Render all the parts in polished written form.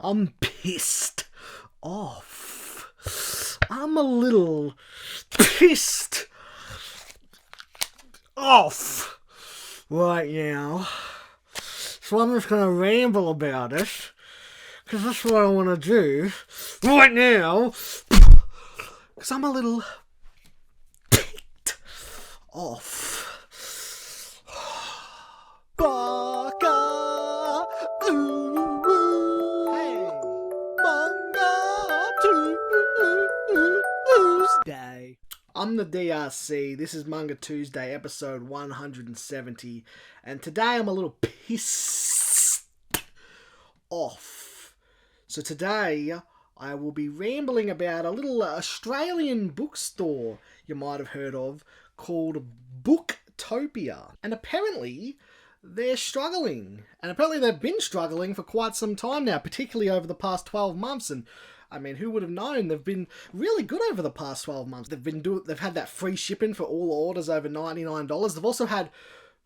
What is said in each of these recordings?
I'm pissed off. I'm a little pissed off right now. So I'm just going to ramble about it, because that's what I want to do right now. Because I'm a little ticked off. Baka, ooh, hey, Manga Tuesday. I'm the DRC. This is Manga Tuesday, episode 170, and today I'm a little pissed off. So today I will be rambling about a little Australian bookstore you might have heard of called Booktopia. And apparently they're struggling. And apparently they've been struggling for quite some time now, particularly over the past 12 months. And I mean, who would have known? They've been really good over the past 12 months. They've had that free shipping for all orders over $99. They've also had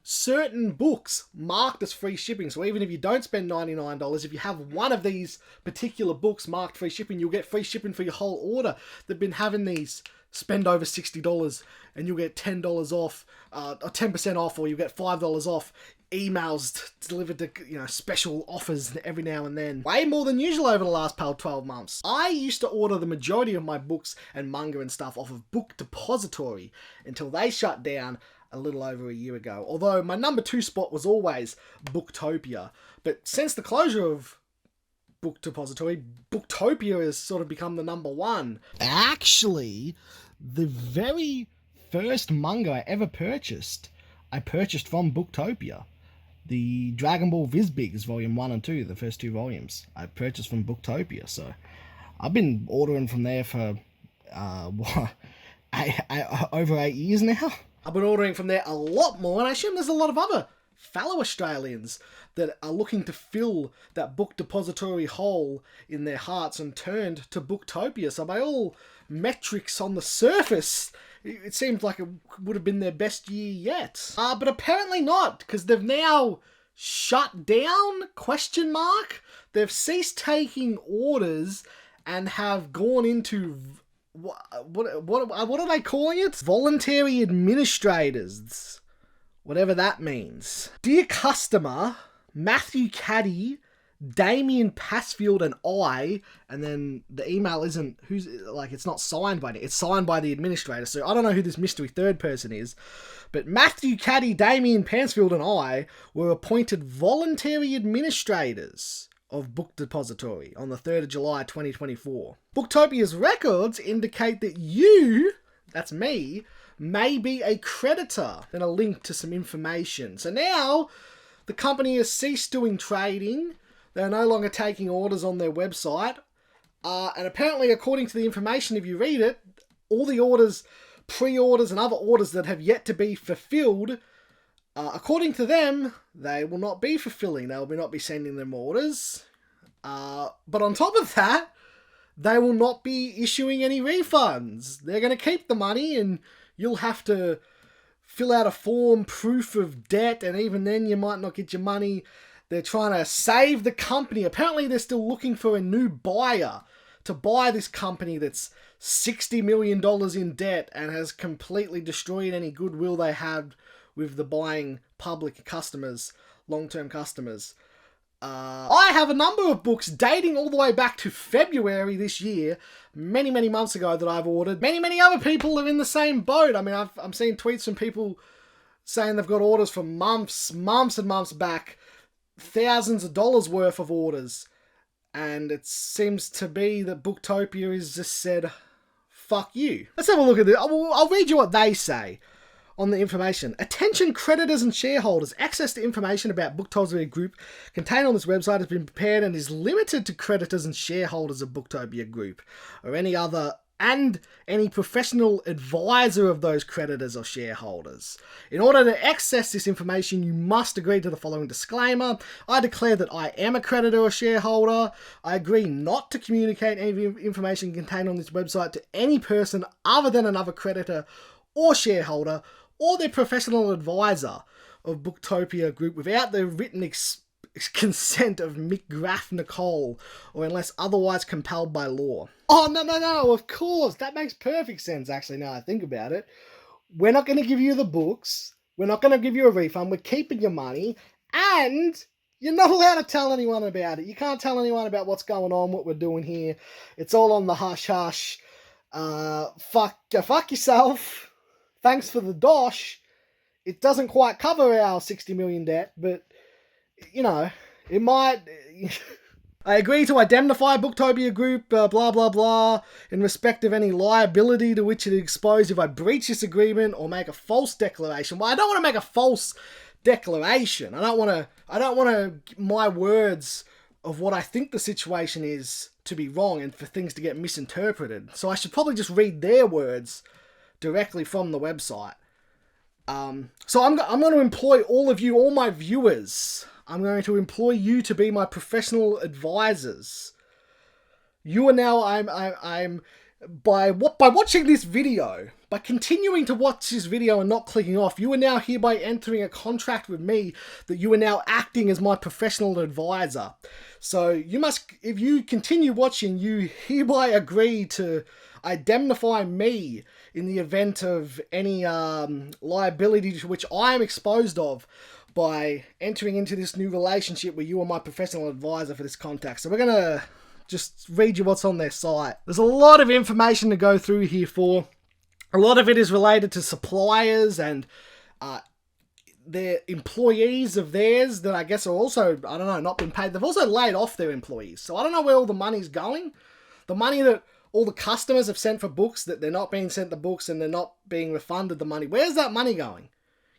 certain books marked as free shipping. So even if you don't spend $99, if you have one of these particular books marked free shipping, you'll get free shipping for your whole order. They've been having these spend over $60 and you'll get $10 off, or 10% off, or you'll get $5 off emails delivered to, special offers every now and then. Way more than usual over the last 12 months. I used to order the majority of my books and manga and stuff off of Booktopia until they shut down a little over a year ago. Although my number 2 spot was always Booktopia. But since the closure of Booktopia has sort of become the number 1. Actually, the very first manga I ever purchased, I purchased from Booktopia. The Dragon Ball Vizbigs Volume 1 and 2, the first 2 volumes, I purchased from Booktopia. So I've been ordering from there for over 8 years now. I've been ordering from there a lot more, and I assume there's a lot of other fellow Australians that are looking to fill that book depository hole in their hearts and turned to Booktopia. So by all metrics on the surface, it seems like it would have been their best year yet. But apparently not, because they've now shut down, ? They've ceased taking orders and have gone into, what are they calling it? Voluntary administrators. Whatever that means. Dear customer, Matthew Caddy, Damien Passfield and I, and then the email isn't, it's not signed by it, it's signed by the administrator, so I don't know who this mystery third person is, but Matthew Caddy, Damien Passfield and I were appointed voluntary administrators of Book Depository on the 3rd of July 2024. Booktopia's records indicate that you, that's me, may be a creditor. Then a link to some information. So now the company has ceased doing trading. They're no longer taking orders on their website. And apparently, according to the information, if you read it, all the orders, pre-orders and other orders that have yet to be fulfilled, according to them, they will not be fulfilling. They will not be sending them orders. But on top of that, they will not be issuing any refunds. They're going to keep the money, and you'll have to fill out a form, proof of debt, and even then you might not get your money. They're trying to save the company. Apparently they're still looking for a new buyer to buy this company that's $60 million in debt and has completely destroyed any goodwill they had with the buying public customers, long-term customers. I have a number of books dating all the way back to February this year, many, many months ago, that I've ordered. Many, many other people are in the same boat. I mean, I'm seeing tweets from people saying they've got orders from months and months back, thousands of dollars worth of orders. And it seems to be that Booktopia has just said, fuck you. Let's have a look at this. I'll read you what they say on the information. Attention creditors and shareholders. Access to information about Booktopia Group contained on this website has been prepared and is limited to creditors and shareholders of Booktopia Group or any professional advisor of those creditors or shareholders. In order to access this information, you must agree to the following disclaimer. I declare that I am a creditor or shareholder. I agree not to communicate any information contained on this website to any person other than another creditor or shareholder or their professional advisor of Booktopia Group without the written consent of McGrath Nicole, or unless otherwise compelled by law. Oh, no, of course. That makes perfect sense, actually, now I think about it. We're not going to give you the books. We're not going to give you a refund. We're keeping your money. And you're not allowed to tell anyone about it. You can't tell anyone about what's going on, what we're doing here. It's all on the hush-hush. Fuck yourself. Thanks for the dosh. It doesn't quite cover our 60 million debt, but, you know, it might... I agree to indemnify Booktopia Group, blah, blah, blah, in respect of any liability to which it is exposed if I breach this agreement or make a false declaration. Well, I don't want to make a false declaration. I don't want my words of what I think the situation is to be wrong and for things to get misinterpreted. So I should probably just read their words directly from the website. So I'm going to employ all of you, all my viewers. I'm going to employ you to be my professional advisors. You are now, by watching this video, by continuing to watch this video and not clicking off, you are now hereby entering a contract with me that you are now acting as my professional advisor. So you must, if you continue watching, you hereby agree to indemnify me in the event of any liability to which I am exposed of by entering into this new relationship where you are my professional advisor for this contact. So we're going to just read you what's on their site. There's a lot of information to go through here for. A lot of it is related to suppliers and their employees of theirs that I guess are also, I don't know, not been paid. They've also laid off their employees. So I don't know where all the money's going. The money that all the customers have sent for books, that they're not being sent the books and they're not being refunded the money. Where's that money going?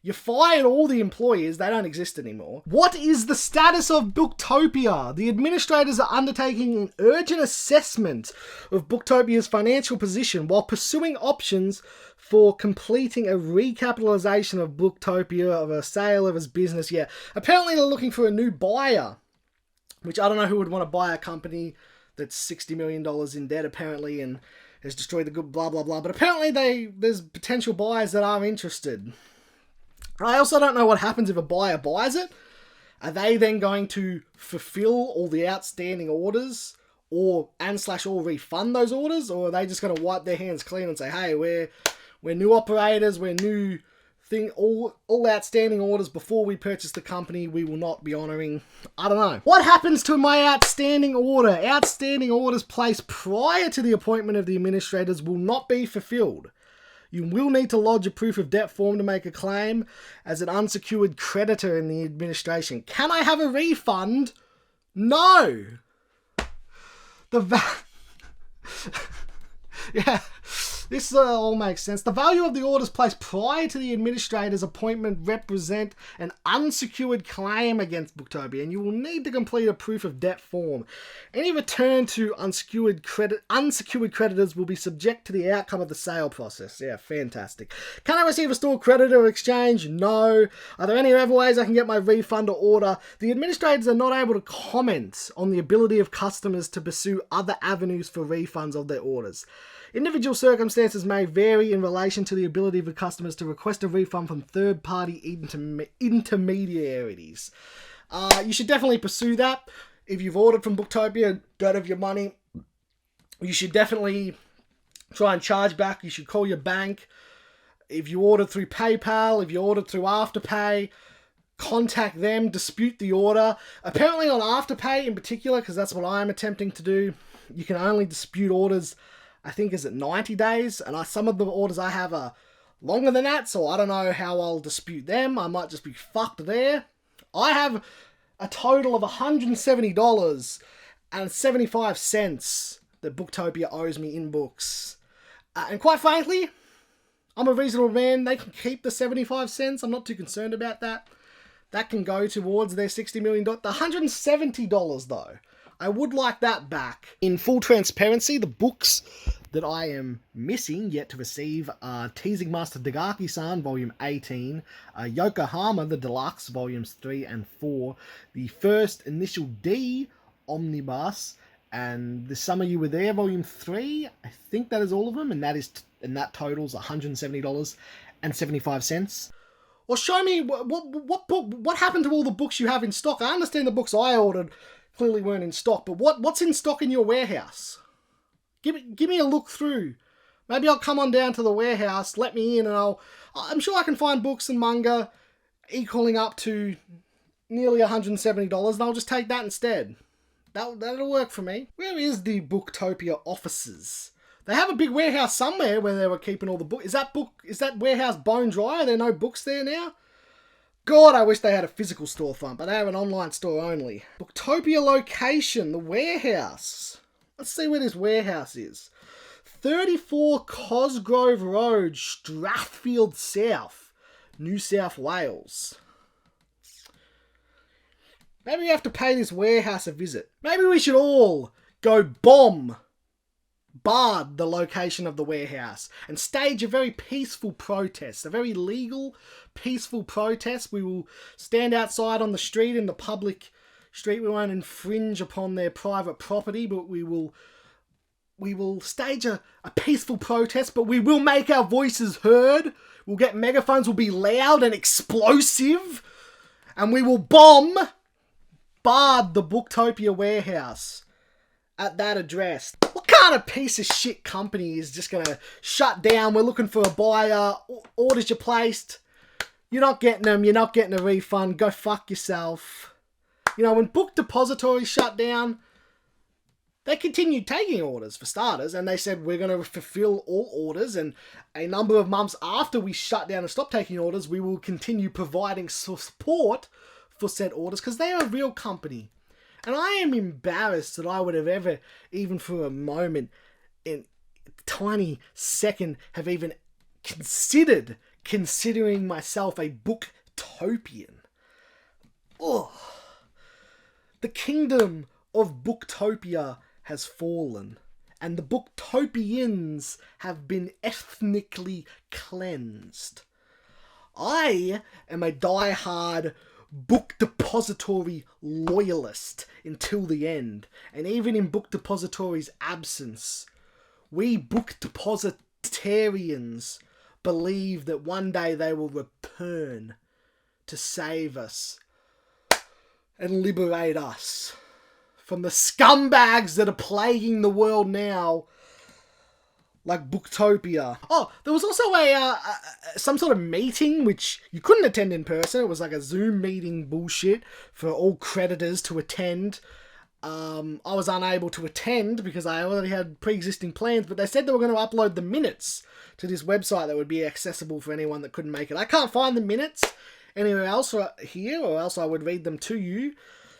You fired all the employees, they don't exist anymore. What is the status of Booktopia? The administrators are undertaking an urgent assessment of Booktopia's financial position while pursuing options for completing a recapitalization of Booktopia, of a sale of his business. Yeah, apparently they're looking for a new buyer, which I don't know who would want to buy a company that's $60 million in debt apparently and has destroyed the good blah blah blah. But apparently there's potential buyers that are interested. I also don't know what happens if a buyer buys it. Are they then going to fulfill all the outstanding orders or refund those orders? Or are they just going to wipe their hands clean and say, hey, we're new operators, we're new thing, all outstanding orders before we purchase the company, we will not be honouring. I don't know. What happens to my outstanding order? Outstanding orders placed prior to the appointment of the administrators will not be fulfilled. You will need to lodge a proof of debt form to make a claim as an unsecured creditor in the administration. Can I have a refund? No. Yeah, this all makes sense. The value of the orders placed prior to the administrator's appointment represent an unsecured claim against Booktopia, and you will need to complete a proof of debt form. Any return to unsecured creditors will be subject to the outcome of the sale process. Yeah, fantastic. Can I receive a store credit or exchange? No. Are there any other ways I can get my refund or order? The administrators are not able to comment on the ability of customers to pursue other avenues for refunds of their orders. Individual circumstances may vary in relation to the ability of the customers to request a refund from third-party intermediaries. You should definitely pursue that. If you've ordered from Booktopia, don't have your money, you should definitely try and charge back. You should call your bank. If you ordered through PayPal, if you ordered through Afterpay, contact them, dispute the order. Apparently on Afterpay in particular, because that's what I'm attempting to do, you can only dispute orders, I think, is it 90 days? And some of the orders I have are longer than that, so I don't know how I'll dispute them. I might just be fucked there. I have a total of $170.75 that Booktopia owes me in books. And quite frankly, I'm a reasonable man. They can keep the 75 cents. I'm not too concerned about that. That can go towards their $60 million. The $170 though, I would like that back. In full transparency, the books that I am missing yet to receive are Teasing Master Dagaki-san, Volume 18, Yokohama, the Deluxe, Volumes 3 and 4, the first Initial D Omnibus, and The Summer You Were There, Volume 3. I think that is all of them, and that totals $170.75. Well, show me what happened to all the books you have in stock. I understand the books I ordered clearly weren't in stock, but what's in stock in your warehouse? Give me a look through. Maybe I'll come on down to the warehouse, let me in, and I'm sure I can find books and manga equaling up to nearly $170, and I'll just take that instead. That'll work for me. Where is the Booktopia offices? They have a big warehouse somewhere where they were keeping all the books. Is that warehouse bone dry? Are there no books there now? God, I wish they had a physical storefront, but they have an online store only. Booktopia location, the warehouse. Let's see where this warehouse is. 34 Cosgrove Road, Strathfield South, New South Wales. Maybe we have to pay this warehouse a visit. Maybe we should all go bombard the location of the warehouse and stage a very peaceful protest, a very legal, peaceful protest. We will stand outside on the street, in the public street. We won't infringe upon their private property, but we will stage a peaceful protest, but we will make our voices heard. We'll get megaphones, will be loud and explosive, and we will bombard the Booktopia warehouse at that address. What kind of piece of shit company is just going to shut down? We're looking for a buyer. Orders you placed. You're not getting them. You're not getting a refund. Go fuck yourself. You know, when Book Depository shut down, they continued taking orders, for starters, and they said, we're going to fulfill all orders, and a number of months after we shut down and stopped taking orders, we will continue providing support for said orders, because they are a real company. And I am embarrassed that I would have ever, even for a moment, in a tiny second, have even considering myself a Booktopian. Oh, the kingdom of Booktopia has fallen, and the Booktopians have been ethnically cleansed. I am a die-hard Book Depository loyalist until the end, and even in Book Depository's absence, we Book Depositarians believe that one day they will return to save us and liberate us from the scumbags that are plaguing the world now, like Booktopia. Oh, there was also some sort of meeting which you couldn't attend in person. It was like a Zoom meeting bullshit for all creditors to attend. I was unable to attend because I already had pre-existing plans, but they said they were going to upload the minutes to this website that would be accessible for anyone that couldn't make it. I can't find the minutes anywhere else here, or else I would read them to you.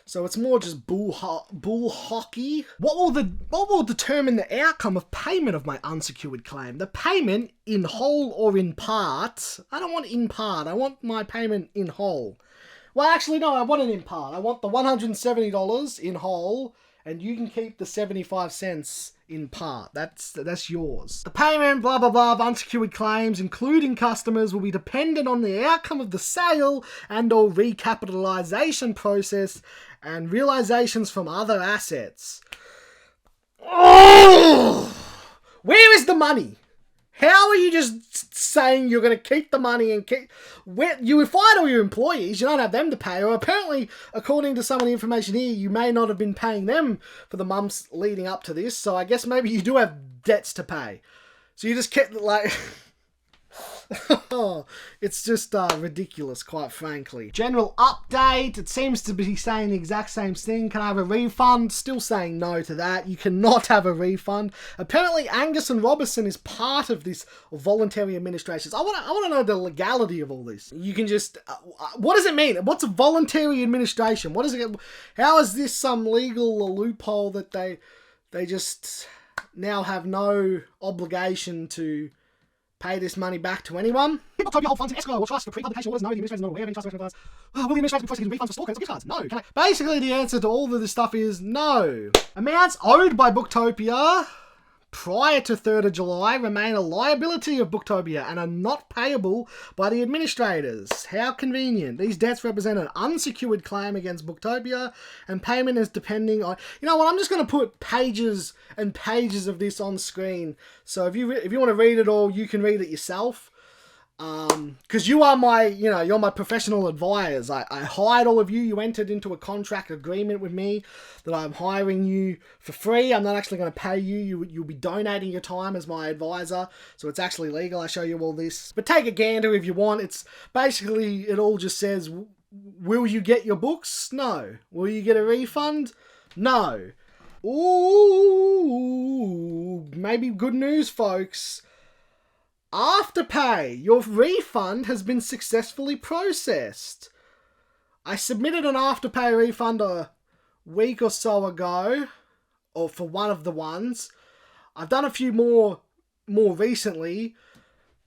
So it's more just bull hockey. What will determine the outcome of payment of my unsecured claim? The payment in whole or in part? I don't want in part. I want my payment in whole. Well, actually, no, I want it in part. I want the $170 in whole, and you can keep the 75 cents in part. That's yours. The payment, blah, blah, blah, of unsecured claims, including customers, will be dependent on the outcome of the sale and or recapitalization process and realizations from other assets. Oh! Where is the money? How are you just saying you're going to keep the money and you fired all your employees, you don't have them to pay, or apparently, according to some of the information here, you may not have been paying them for the months leading up to this, so I guess maybe you do have debts to pay. So you just kept, like... It's just ridiculous, quite frankly. General update. It seems to be saying the exact same thing. Can I have a refund? Still saying no to that. You cannot have a refund. Apparently, Angus and Robertson is part of this voluntary administration. I want to know the legality of all this. You can just... what does it mean? What's a voluntary administration? What is it? How is this some legal loophole that they just now have no obligation to pay this money back to anyone? Booktopia hold funds in escrow or trust for pre-publication orders. No, the administration is not aware of any trust funds. Will the administration be prosecuting refunds for store credits or gift cards? No. Basically, the answer to all of this stuff is no. Amounts owed by Booktopia prior to 3rd of July remain a liability of Booktopia and are not payable by the administrators. How convenient. These debts represent an unsecured claim against Booktopia, and payment is depending on... You know what, I'm just going to put pages and pages of this on screen. So if you want to read it all, you can read it yourself. Because you are my, you're my professional advisors. I hired all of you. You entered into a contract agreement with me that I'm hiring you for free. I'm not actually going to pay you. You'll be donating your time as my advisor. So it's actually legal. I show you all this. But take a gander if you want. It's basically, it all just says, will you get your books? No. Will you get a refund? No. Ooh, maybe good news, folks. Afterpay, your refund has been successfully processed. I submitted an Afterpay refund a week or so ago, or for one of the ones. I've done a few more recently.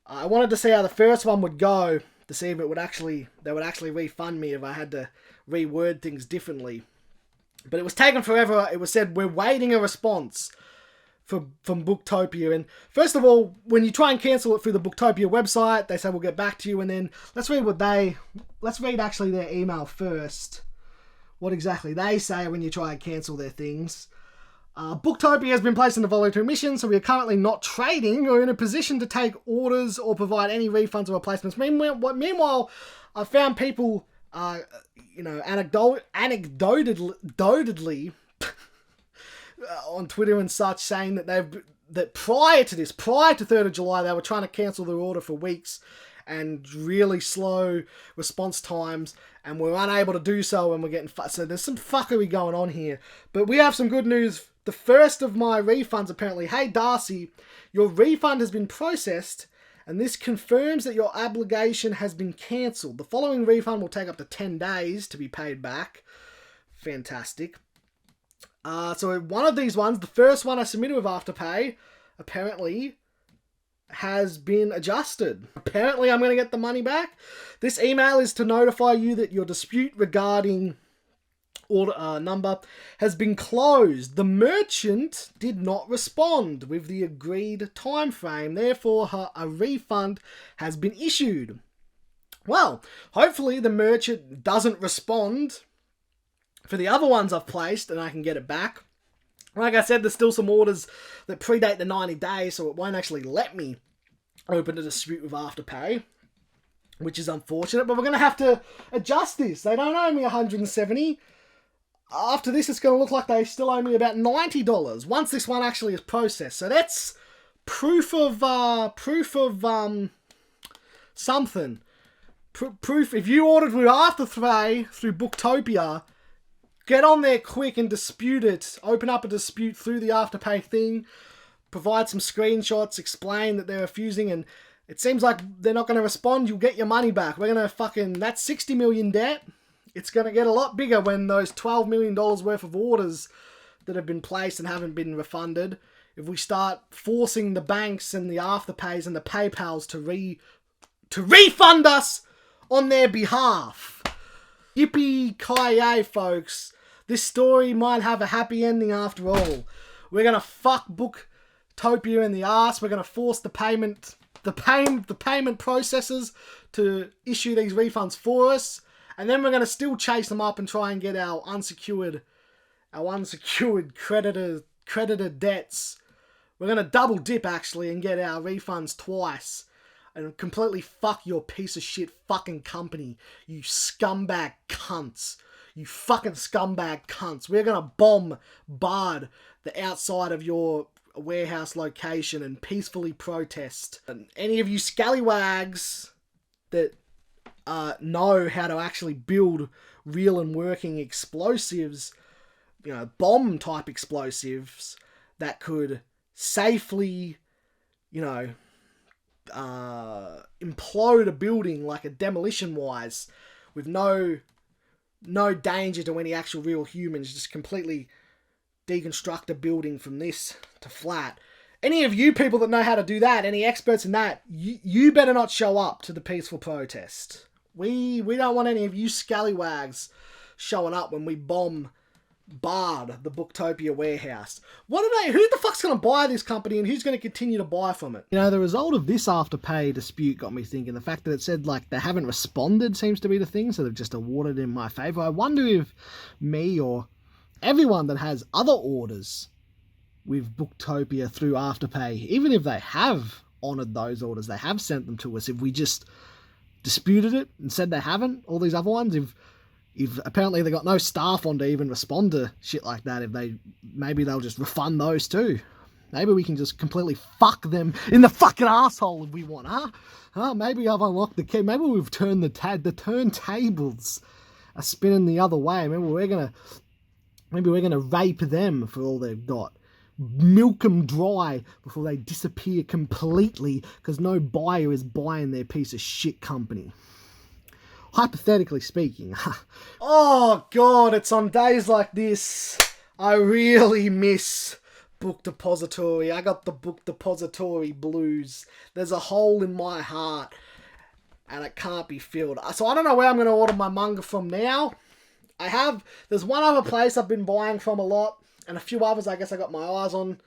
I wanted to see how the first one would go, to see if they would actually refund me if I had to reword things differently. But it was taken forever. It was said, we're waiting a response from Booktopia. And first of all, when you try and cancel it through the Booktopia website, they say we'll get back to you. And then let's read actually their email first. What exactly they say when you try and cancel their things. Booktopia has been placed in a voluntary remission, so we are currently not trading or in a position to take orders or provide any refunds or replacements. Meanwhile, I found people, anecdotally on Twitter and such, saying that prior to 3rd of July, they were trying to cancel their order for weeks and really slow response times, and we're unable to do so, and we're getting so there's some fuckery going on here. But we have some good news. The first of my refunds, apparently, hey Darcy, your refund has been processed, and this confirms that your obligation has been cancelled. The following refund will take up to 10 days to be paid back. Fantastic. So one of these ones, the first one I submitted with Afterpay, apparently has been adjusted. Apparently I'm going to get the money back. This email is to notify you that your dispute regarding order number has been closed. The merchant did not respond with the agreed time frame. Therefore, a refund has been issued. Well, hopefully the merchant doesn't respond for the other ones I've placed, and I can get it back. Like I said, there's still some orders that predate the 90 days, so it won't actually let me open a dispute with Afterpay, which is unfortunate, but we're going to have to adjust this. They don't owe me $170. After this, it's going to look like they still owe me about $90 once this one actually is processed. So that's proof of something. Proof. If you ordered with Afterpay through Booktopia, get on there quick and dispute it. Open up a dispute through the Afterpay thing. Provide some screenshots. Explain that they're refusing, and it seems like they're not going to respond. You'll get your money back. We're going to that's 60 million debt. It's going to get a lot bigger when those $12 million worth of orders that have been placed and haven't been refunded, if we start forcing the banks and the Afterpays and the PayPals to refund us on their behalf. Yippee-ki-yay, folks. This story might have a happy ending after all. We're going to fuck Booktopia in the ass. We're going to force the payment processors to issue these refunds for us. And then we're going to still chase them up and try and get our unsecured creditor debts. We're going to double dip, actually, and get our refunds twice. And completely fuck your piece of shit fucking company. You scumbag cunts. You fucking scumbag cunts. We're going to bombard the outside of your warehouse location and peacefully protest. And any of you scallywags that know how to actually build real and working explosives, bomb type explosives that could safely, implode a building like a demolition wise with no danger to any actual real humans, just completely deconstruct a building from this to flat. Any of you people that know how to do that, any experts in that, you better not show up to the peaceful protest. We don't want any of you scallywags showing up when we bombard the Booktopia warehouse. Who the fuck's going to buy this company, and who's going to continue to buy from it? The result of this Afterpay dispute got me thinking. The fact that it said, they haven't responded seems to be the thing, so they've just awarded in my favour. I wonder if me or everyone that has other orders with Booktopia through Afterpay, even if they have honoured those orders. They have sent them to us. If we just disputed it and said they haven't, all these other ones, if apparently they got no staff on to even respond to shit like that, maybe they'll just refund those too. Maybe we can just completely fuck them in the fucking asshole if we want, huh? Maybe I've unlocked the key. Maybe we've turned the turntables are spinning the other way. Maybe we're gonna rape them for all they've got. Milk them dry before they disappear completely because no buyer is buying their piece of shit company. Hypothetically speaking. Oh God, it's on days like this I really miss Book Depository. I got the Book Depository blues. There's a hole in my heart and it can't be filled. So I don't know where I'm going to order my manga from now. There's one other place I've been buying from a lot, and a few others I guess I got my eyes on,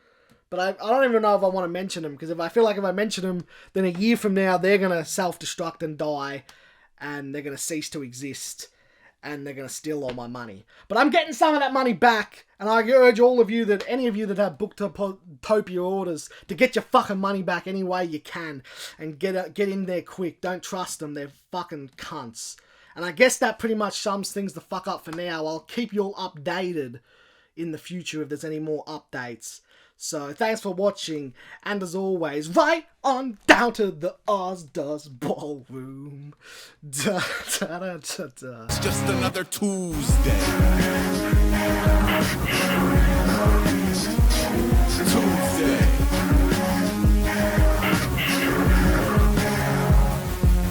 but I don't even know if I want to mention them, because I feel like if I mention them, then a year from now they're going to self-destruct and die, and they're going to cease to exist, and they're going to steal all my money. But I'm getting some of that money back, and I urge all of you, any of you that have Booktopia orders, to get your fucking money back any way you can, and get in there quick. Don't trust them, they're fucking cunts. And I guess that pretty much sums things the fuck up for now. I'll keep you all updated in the future if there's any more updates. So thanks for watching, and as always, right on down to the Oz Ballroom. Da, da, da, da, da. It's just another Tuesday.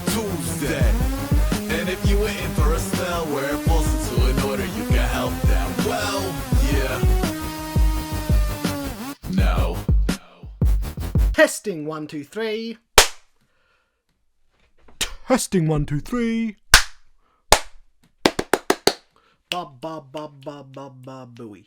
Tuesday. And if you were in for a spell, wear a pulse to in order you can help them. Well, yeah. No. Testing 1 2 3. Testing 1 2 3. Ba ba ba ba ba ba booey.